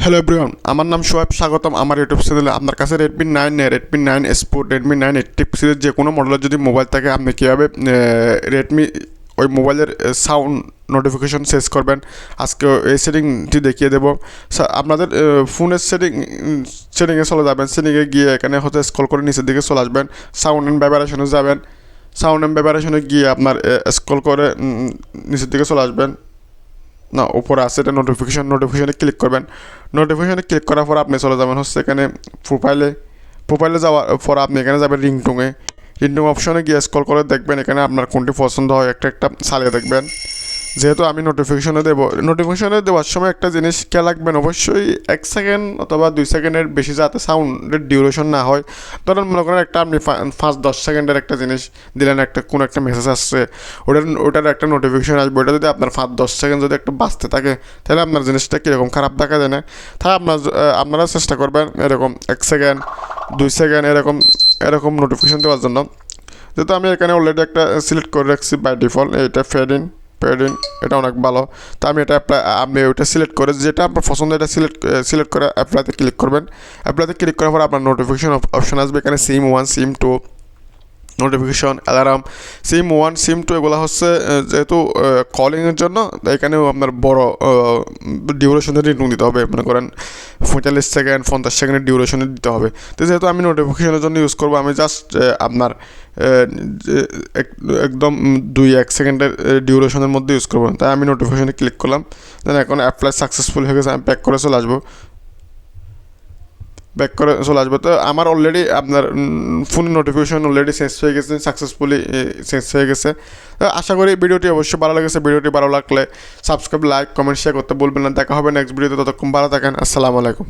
Hello everyone, আমার নাম শোয়েব। স্বাগতম আমার ইউটিউব চ্যানেলে। আপনার কাছে রেডমি 9 স্পোর্ট, রেডমি 9 এইট্টিভ সিরিজ যে কোনো মডেলের যদি মোবাইল থাকে, আপনি কীভাবে রেডমি ওই মোবাইলের সাউন্ড নোটিফিকেশন শেষ করবেন, আজকে এই সেটিংটি দেখিয়ে দেবো। আপনাদের ফোনের সেটিংয়ে চলে যাবেন। সেটিংয়ে গিয়ে এখানে হচ্ছে স্ক্রল করে নিচের দিকে চলে আসবেন, সাউন্ড অ্যান্ড ভাইব্রেশনে যাবেন। সাউন্ড অ্যান্ড ভাইব্রেশনে গিয়ে আপনার স্ক্রল করে নিচের দিকে চলে আসবেন। না, উপরে আছে এটা নোটিফিকেশনে ক্লিক করবেন। নোটিফিকেশনে ক্লিক করার পর আপনি চলে যাবেন হচ্ছে এখানে প্রোফাইলে যাওয়ার পর আপনি এখানে যাবেন রিংটোন অপশনে গিয়ে স্ক্রল করে দেখবেন এখানে আপনার কোনটি পছন্দ হয় একটা চালিয়ে দেখবেন। যেহেতু আমি নোটিফিকেশনে দেওয়ার সময় একটা জিনিস খেয়াল রাখবেন, অবশ্যই 1 সেকেন্ড অথবা 2 সেকেন্ডের বেশি যাতে সাউন্ডের ডিউরেশন না হয়। ধরেন মনে করেন একটা আপনি 5-10 সেকেন্ডের একটা জিনিস দিলেন, কোনো একটা মেসেজ আসছে, ওটার একটা নোটিফিকেশন আসবে। ওটা যদি আপনার 5-10 সেকেন্ড যদি একটা বাঁচতে থাকে, তাহলে আপনার জিনিসটা কীরকম খারাপ দেখা যায় না। তাই আপনারা চেষ্টা করবেন এরকম 1 সেকেন্ড 2 সেকেন্ড এরকম নোটিফিকেশন দেওয়ার জন্য। যেহেতু আমি এখানে অলরেডি একটা সিলেক্ট করে রাখছি বাই ডিফল্ট, এইটা ফেড ইন, এটা অনেক ভালো। তো আমি আপনি ওইটা সিলেক্ট করে যেটা আপনার পছন্দ এটা সিলেক্ট করে অ্যাপ্লাইতে ক্লিক করবেন। অ্যাপ্লাইতে ক্লিক করার পর আপনার নোটিফিকেশন অপশন আসবে। এখানে সিম 1 সিম 2 নোটিফিকেশন অ্যালার্ম, সিম 1 সিম 2 এগুলো হচ্ছে যেহেতু কলিংয়ের জন্য, এখানেও আপনার বড় ডিউরেশনের রিংটোন দিতে হবে। মনে করেন 45 সেকেন্ড 50 সেকেন্ডের ডিউরেশনে দিতে হবে। তো যেহেতু আমি নোটিফিকেশনের জন্য ইউজ করবো, আমি জাস্ট আপনার একদম 2-1 সেকেন্ডের ডিউরেশনের মধ্যে ইউজ করবো। তাই আমি নোটিফিকেশনে ক্লিক করলাম। দেন এখন অ্যাপ্লাই সাকসেসফুল হয়ে গেছে। আমি ব্যাক করে চলে আসবো। তো আমার অলরেডি আপনার ফোনের নোটিফিকেশন অলরেডি সাকসেসফুলি শেষ হয়ে গেছে। আশা করি ভিডিওটি অবশ্যই ভালো লেগেছে। ভিডিওটি ভালো লাগলে সাবস্ক্রাইব, লাইক, কমেন্ট, শেয়ার করতে বলবেন না। দেখা হবে নেক্সট ভিডিওতে। ততক্ষণ ভালো থাকেন। আসসালামু আলাইকুম।